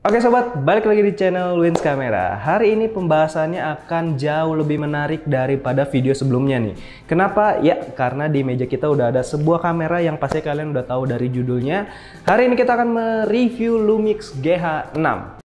Oke sobat, balik lagi di channel Wins Camera. Hari ini pembahasannya akan jauh lebih menarik daripada video sebelumnya nih. Kenapa? Ya, karena di meja kita udah ada sebuah kamera yang pasti kalian udah tahu dari judulnya. Hari ini kita akan mereview Lumix GH6.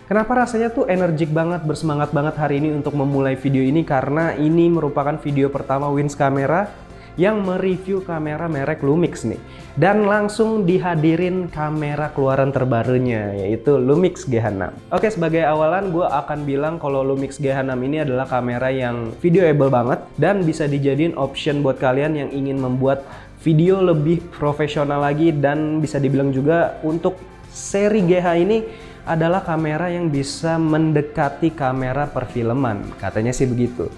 Kenapa rasanya tuh energik banget, bersemangat banget hari ini untuk memulai video ini? Karena ini merupakan video pertama Wins Camera yang mereview kamera merek Lumix nih. Dan langsung dihadirin kamera keluaran terbarunya, yaitu Lumix GH6. Oke, sebagai awalan gue akan bilang kalau Lumix GH6 ini adalah kamera yang videoable banget dan bisa dijadiin option buat kalian yang ingin membuat video lebih profesional lagi, dan bisa dibilang juga untuk seri GH ini adalah kamera yang bisa mendekati kamera perfilman, katanya sih begitu.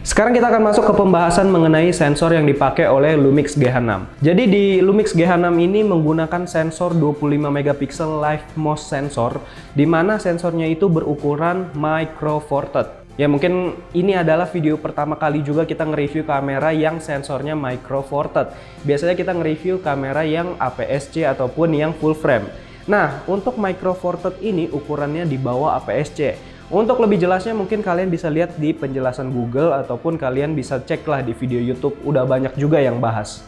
Sekarang kita akan masuk ke pembahasan mengenai sensor yang dipakai oleh Lumix GH6. Jadi di Lumix GH6 ini menggunakan sensor 25 megapiksel Live MOS sensor, di mana sensornya itu berukuran Micro Four Thirds. Ya, mungkin ini adalah video pertama kali juga kita nge-review kamera yang sensornya Micro Four Thirds. Biasanya kita nge-review kamera yang APS-C ataupun yang full frame. Nah, untuk Micro Four Thirds ini ukurannya di bawah APS-C. Untuk lebih jelasnya mungkin kalian bisa lihat di penjelasan Google ataupun kalian bisa cek lah di video YouTube, udah banyak juga yang bahas.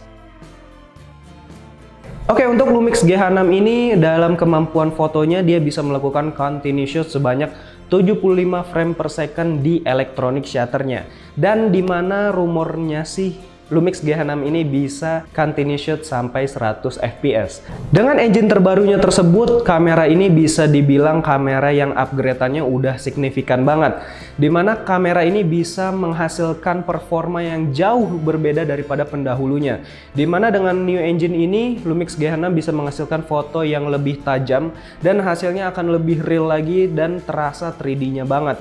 Oke, untuk Lumix GH6 ini dalam kemampuan fotonya dia bisa melakukan continuous shot sebanyak 75 frame per second di electronic shutternya. Dan dimana rumornya sih Lumix GH6 ini bisa continuous shot sampai 100 fps. Dengan engine terbarunya tersebut, kamera ini bisa dibilang kamera yang upgrade-annya udah signifikan banget. Dimana kamera ini bisa menghasilkan performa yang jauh berbeda daripada pendahulunya. Dimana dengan new engine ini, Lumix GH6 bisa menghasilkan foto yang lebih tajam dan hasilnya akan lebih real lagi dan terasa 3D-nya banget.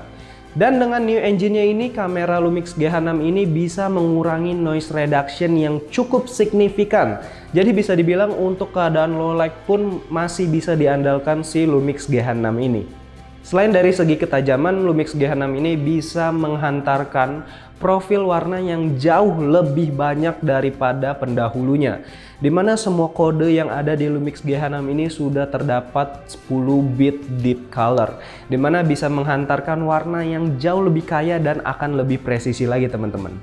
Dan dengan new engine-nya ini, kamera Lumix GH6 ini bisa mengurangi noise reduction yang cukup signifikan. Jadi bisa dibilang untuk keadaan low light pun masih bisa diandalkan si Lumix GH6 ini. Selain dari segi ketajaman, Lumix GH6 ini bisa menghantarkan profil warna yang jauh lebih banyak daripada pendahulunya. Dimana semua kode yang ada di Lumix GH6 ini sudah terdapat 10 bit deep color, dimana bisa menghantarkan warna yang jauh lebih kaya dan akan lebih presisi lagi teman-teman.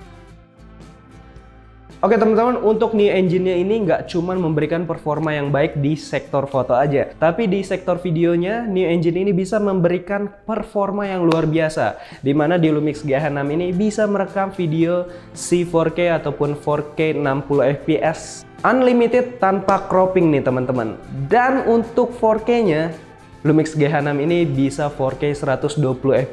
Oke teman-teman, untuk new engine-nya ini nggak cuman memberikan performa yang baik di sektor foto aja, tapi di sektor videonya new engine ini bisa memberikan performa yang luar biasa, dimana di Lumix GH6 ini bisa merekam video C4K ataupun 4K 60 fps unlimited tanpa cropping nih teman-teman. Dan untuk 4K-nya Lumix GH6 ini bisa 4K 120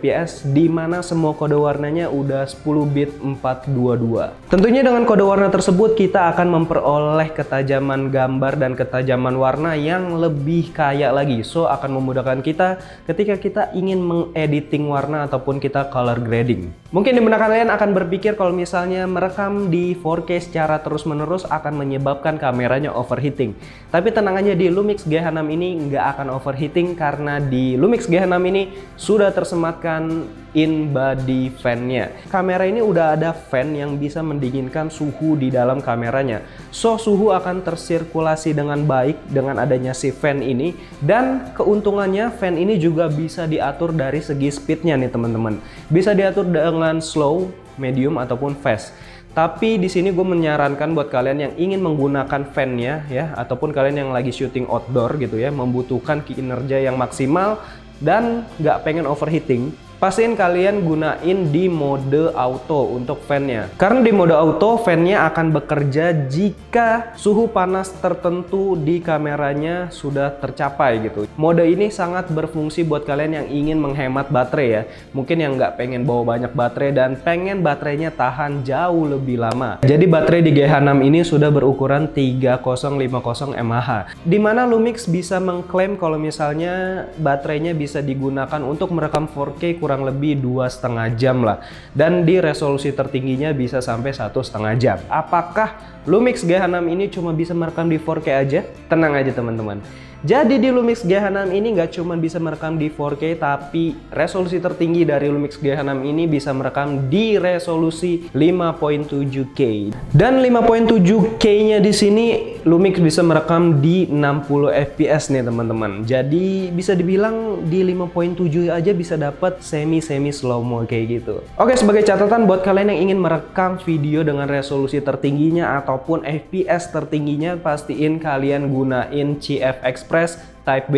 fps, di mana semua kode warnanya udah 10 bit 422. Tentunya dengan kode warna tersebut kita akan memperoleh ketajaman gambar dan ketajaman warna yang lebih kaya lagi. So akan memudahkan kita ketika kita ingin mengediting warna ataupun kita color grading. Mungkin di benak kalian akan berpikir kalau misalnya merekam di 4K secara terus-menerus akan menyebabkan kameranya overheating. Tapi tenang aja, di Lumix GH6 ini nggak akan overheating karena di Lumix GH6 ini sudah tersematkan in body fan-nya. Kamera ini udah ada fan yang bisa mendinginkan suhu di dalam kameranya. So suhu akan tersirkulasi dengan baik dengan adanya si fan ini, dan keuntungannya fan ini juga bisa diatur dari segi speednya nih teman-teman. Bisa diatur dengan slow, medium ataupun fast. Tapi di sini gue menyarankan buat kalian yang ingin menggunakan fan-nya ya, ataupun kalian yang lagi syuting outdoor gitu ya, membutuhkan kinerja yang maksimal dan nggak pengen overheating, pastiin kalian gunain di mode auto untuk fan-nya. Karena di mode auto, fan-nya akan bekerja jika suhu panas tertentu di kameranya sudah tercapai gitu. Mode ini sangat berfungsi buat kalian yang ingin menghemat baterai ya. Mungkin yang nggak pengen bawa banyak baterai dan pengen baterainya tahan jauh lebih lama. Jadi baterai di GH6 ini sudah berukuran 3050 mAh. Dimana Lumix bisa mengklaim kalau misalnya baterainya bisa digunakan untuk merekam 4K kurang lebih 2,5 jam lah, dan di resolusi tertingginya bisa sampai 1,5 jam. Apakah Lumix GH6 ini cuma bisa merekam di 4K aja? Tenang aja teman-teman, Jadi di Lumix G6 ini nggak cuma bisa merekam di 4K, tapi resolusi tertinggi dari Lumix G6 ini bisa merekam di resolusi 5.7K. Dan 5.7K-nya di sini Lumix bisa merekam di 60 fps nih teman-teman. Jadi bisa dibilang di 5.7 aja bisa dapat semi slow mo kayak gitu. Oke, sebagai catatan buat kalian yang ingin merekam video dengan resolusi tertingginya ataupun fps tertingginya, pastiin kalian gunain CF Express Type B.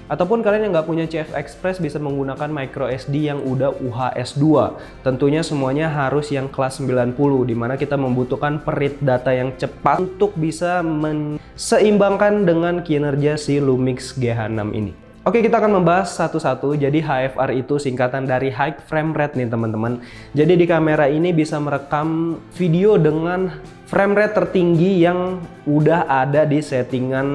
Ataupun kalian yang nggak punya CF Express bisa menggunakan micro SD yang udah UHS 2. Tentunya semuanya harus yang kelas 90, dimana kita membutuhkan perit data yang cepat untuk bisa seimbangkan dengan kinerja si Lumix G6 ini. Oke, kita akan membahas satu-satu. Jadi HFR itu singkatan dari High Frame Rate nih teman-teman. Jadi di kamera ini bisa merekam video dengan frame rate tertinggi yang udah ada di settingan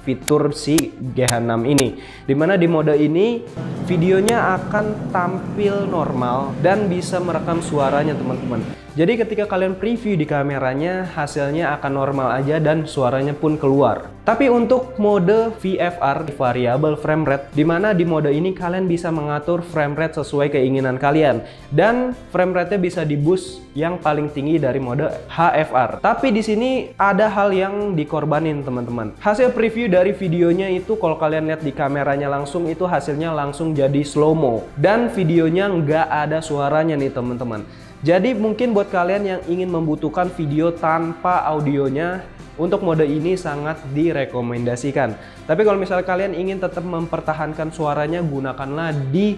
fitur si G6 ini. Dimana di mode ini videonya akan tampil normal dan bisa merekam suaranya teman-teman. Jadi ketika kalian preview di kameranya, hasilnya akan normal aja dan suaranya pun keluar. Tapi untuk mode VFR, Variable Frame Rate, dimana di mode ini kalian bisa mengatur frame rate sesuai keinginan kalian. Dan frame rate-nya bisa di boost yang paling tinggi dari mode HFR. Tapi di sini ada hal yang dikorbanin teman-teman. Hasil preview dari videonya itu kalau kalian lihat di kameranya langsung, itu hasilnya langsung jadi slow mo. Dan videonya nggak ada suaranya nih teman-teman. Jadi mungkin buat kalian yang ingin membutuhkan video tanpa audionya, untuk mode ini sangat direkomendasikan. Tapi kalau misalnya kalian ingin tetap mempertahankan suaranya, gunakanlah di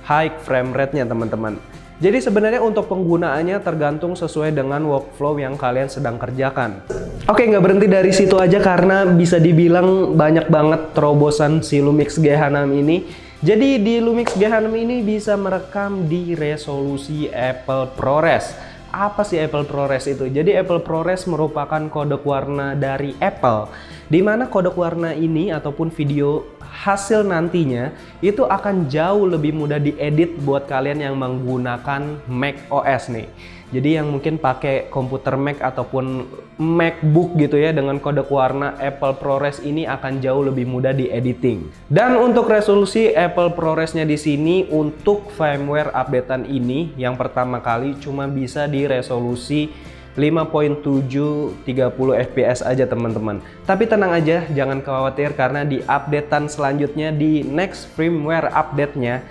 high frame rate-nya teman-teman. Jadi sebenarnya untuk penggunaannya tergantung sesuai dengan workflow yang kalian sedang kerjakan. Oke, nggak berhenti dari situ aja karena bisa dibilang banyak banget terobosan si Lumix G6 ini. Jadi di Lumix G6 ini bisa merekam di resolusi Apple ProRes. Apa sih Apple ProRes itu? Jadi Apple ProRes merupakan kode warna dari Apple, di mana kode warna ini ataupun video hasil nantinya itu akan jauh lebih mudah diedit buat kalian yang menggunakan Mac OS nih. Jadi yang mungkin pakai komputer Mac ataupun MacBook gitu ya, dengan kode warna Apple ProRes ini akan jauh lebih mudah di editing. Dan untuk resolusi Apple ProRes-nya di sini untuk firmware updatean ini yang pertama kali cuma bisa di resolusi 5.7 30 fps aja teman-teman. Tapi tenang aja, jangan khawatir karena di updatean selanjutnya di next firmware update-nya,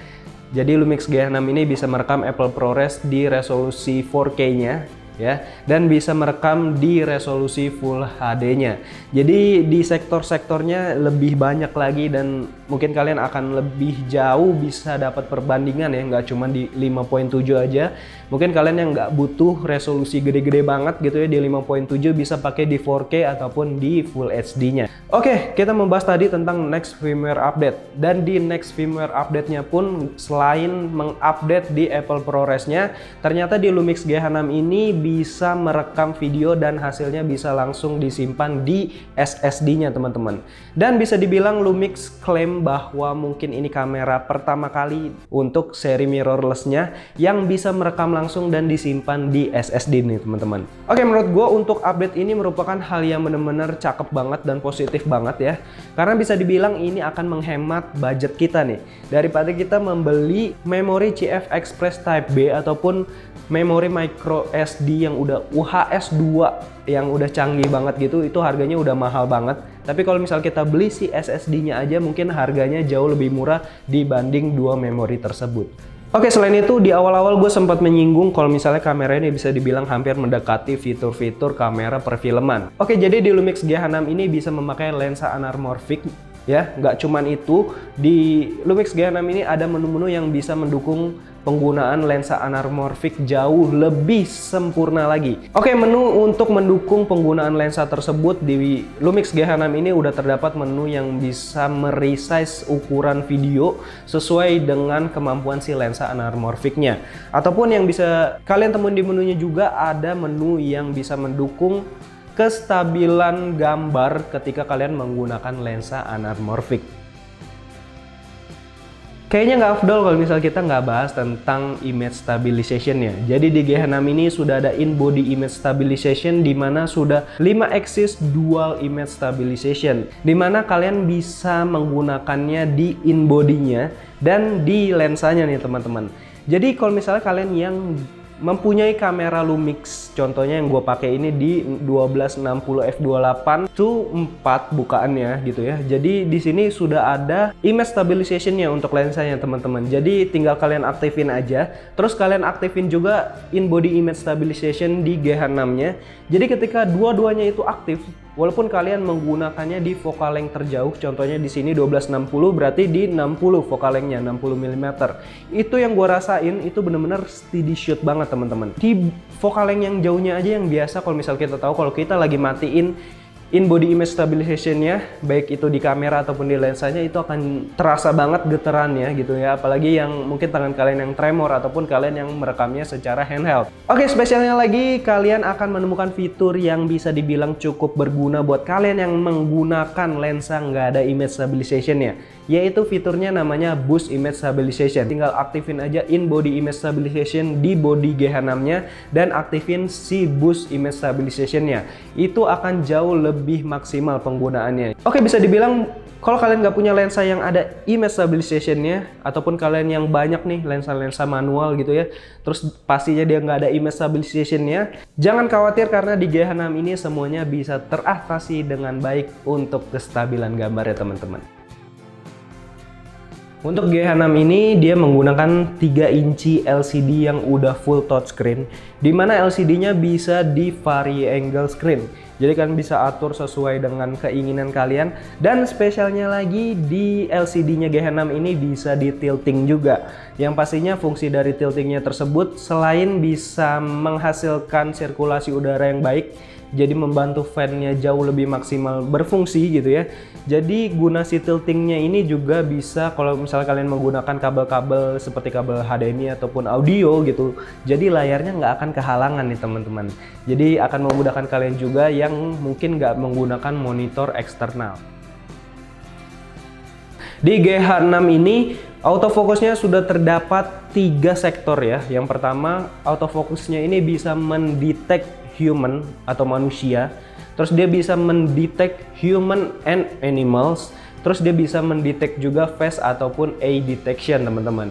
jadi Lumix G6 ini bisa merekam Apple ProRes di resolusi 4K-nya ya, dan bisa merekam di resolusi Full HD-nya. Jadi di sektor-sektornya lebih banyak lagi dan mungkin kalian akan lebih jauh bisa dapat perbandingan ya, nggak cuma di 5.7 aja. Mungkin kalian yang nggak butuh resolusi gede-gede banget gitu ya, di 5.7 bisa pakai di 4K ataupun di Full HD-nya. Oke, kita membahas tadi tentang next firmware update. Dan di next firmware update-nya pun selain mengupdate di Apple ProRes-nya, ternyata di Lumix G6 ini bisa merekam video dan hasilnya bisa langsung disimpan di SSD-nya teman-teman. Dan bisa dibilang Lumix klaim bahwa mungkin ini kamera pertama kali untuk seri mirrorless-nya yang bisa merekam langsung dan disimpan di SSD nih teman-teman. Oke, menurut gue untuk update ini merupakan hal yang benar-benar cakep banget dan positif banget ya. Karena bisa dibilang ini akan menghemat budget kita nih. Daripada kita membeli memori CF Express Type B ataupun memori micro SD yang udah UHS 2 yang udah canggih banget gitu, itu harganya udah mahal banget. Tapi kalau misal kita beli si SSD-nya aja mungkin harganya jauh lebih murah dibanding dua memori tersebut. Oke, selain itu di awal-awal gue sempat menyinggung kalau misalnya kamera ini bisa dibilang hampir mendekati fitur-fitur kamera perfilman. Oke, jadi di Lumix G6 ini bisa memakai lensa anamorphic ya. Nggak cuman itu, di Lumix G6 ini ada menu-menu yang bisa mendukung penggunaan lensa anamorphic jauh lebih sempurna lagi. Oke, menu untuk mendukung penggunaan lensa tersebut di Lumix G6 ini udah terdapat menu yang bisa meresize ukuran video sesuai dengan kemampuan si lensa anamorphicnya. Ataupun yang bisa kalian temuin di menunya juga ada menu yang bisa mendukung kestabilan gambar ketika kalian menggunakan lensa anamorphic. Kayaknya nggak afdol kalau misal kita nggak bahas tentang image stabilization ya. Jadi di G6 ini sudah ada in-body image stabilization, di mana sudah 5 axis dual image stabilization, di mana kalian bisa menggunakannya di in-body-nya dan di lensanya nih teman-teman. Jadi kalau misalnya kalian yang mempunyai kamera Lumix, contohnya yang gue pakai ini di 1260 f/28 itu 4 bukaannya gitu ya. Jadi di sini sudah ada image stabilization-nya untuk lensanya teman-teman. Jadi tinggal kalian aktifin aja. Terus kalian aktifin juga in body image stabilization di G6-nya. Jadi ketika dua-duanya itu aktif, walaupun kalian menggunakannya di focal length terjauh, contohnya di sini 1260 berarti di 60 focal length-nya 60 mm. Itu yang gue rasain itu bener-bener steady shoot banget teman-teman. Di focal length yang jauhnya aja yang biasa, kalau misal kita tahu kalau kita lagi matiin in body image stabilization-nya, baik itu di kamera ataupun di lensanya, itu akan terasa banget getarannya gitu ya. Apalagi yang mungkin tangan kalian yang tremor ataupun kalian yang merekamnya secara handheld. Oke, spesialnya lagi kalian akan menemukan fitur yang bisa dibilang cukup berguna buat kalian yang menggunakan lensa nggak ada image stabilization-nya, yaitu fiturnya namanya boost image stabilization. Tinggal aktifin aja in body image stabilization di body G6-nya dan aktifin si boost image stabilization-nya. Itu akan jauh lebih maksimal penggunaannya. Oke, bisa dibilang kalau kalian nggak punya lensa yang ada image stabilization-nya, ataupun kalian yang banyak nih lensa-lensa manual gitu ya, terus pastinya dia nggak ada image stabilization-nya, jangan khawatir karena di G6 ini semuanya bisa teratasi dengan baik untuk kestabilan gambar ya teman-teman. Untuk G6 ini dia menggunakan 3 inci LCD yang udah full touchscreen, dimana LCD-nya bisa di vari-angle screen. Jadi kalian bisa atur sesuai dengan keinginan kalian, dan spesialnya lagi di LCD-nya G6 ini bisa di tilting juga. Yang pastinya fungsi dari tiltingnya tersebut selain bisa menghasilkan sirkulasi udara yang baik, jadi membantu fan-nya jauh lebih maksimal berfungsi gitu ya. Jadi guna si tiltingnya ini juga bisa kalau misalnya kalian menggunakan kabel-kabel seperti kabel HDMI ataupun audio gitu, jadi layarnya nggak akan kehalangan nih teman-teman. Jadi akan memudahkan kalian juga yang mungkin nggak menggunakan monitor eksternal. Di G6 ini autofocusnya sudah terdapat 3 sektor ya. Yang pertama, autofocusnya ini bisa mendetek human atau manusia, terus dia bisa mendetek human and animals, terus dia bisa mendetek juga face ataupun eye detection teman-teman.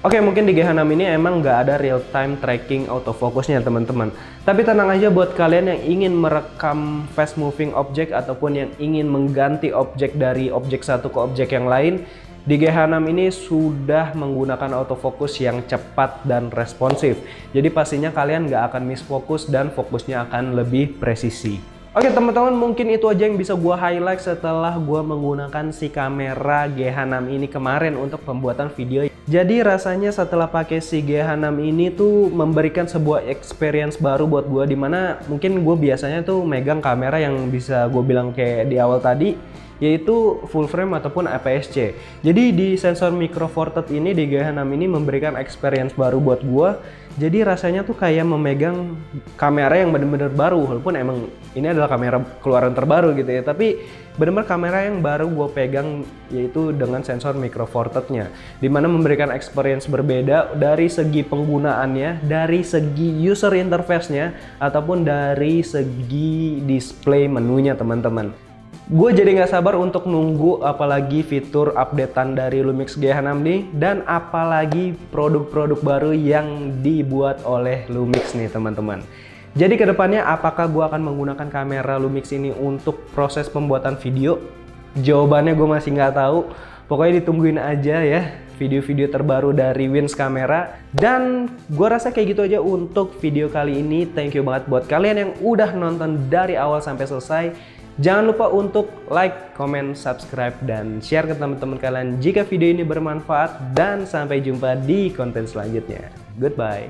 Oke, mungkin di G6 ini emang nggak ada real time tracking autofocusnya teman-teman, tapi tenang aja buat kalian yang ingin merekam fast moving object ataupun yang ingin mengganti objek dari objek satu ke objek yang lain, di G6 ini sudah menggunakan autofocus yang cepat dan responsif. Jadi pastinya kalian nggak akan miss fokus dan fokusnya akan lebih presisi. Oke teman-teman, mungkin itu aja yang bisa gue highlight setelah gue menggunakan si kamera G6 ini kemarin untuk pembuatan video. Jadi rasanya setelah pakai si G6 ini tuh memberikan sebuah experience baru buat gue, dimana mungkin gue biasanya tuh megang kamera yang bisa gue bilang kayak di awal tadi, yaitu full frame ataupun APS-C. Jadi di sensor micro four third ini di G6 ini memberikan experience baru buat gua. Jadi rasanya tuh kayak memegang kamera yang bener-bener baru, walaupun emang ini adalah kamera keluaran terbaru gitu ya, tapi bener-bener kamera yang baru gue pegang, yaitu dengan sensor micro four third-nya, dimana memberikan experience berbeda dari segi penggunaannya, dari segi user interface-nya, ataupun dari segi display menunya teman-teman. Gue jadi nggak sabar untuk nunggu apalagi fitur updatean dari Lumix G6 nih, dan apalagi produk-produk baru yang dibuat oleh Lumix nih teman-teman. Jadi kedepannya apakah gue akan menggunakan kamera Lumix ini untuk proses pembuatan video? Jawabannya gue masih nggak tahu. Pokoknya ditungguin aja ya video-video terbaru dari Wins Kamera. Dan gue rasa kayak gitu aja untuk video kali ini. Thank you banget buat kalian yang udah nonton dari awal sampai selesai. Jangan lupa untuk like, comment, subscribe, dan share ke teman-teman kalian jika video ini bermanfaat. Dan sampai jumpa di konten selanjutnya. Goodbye.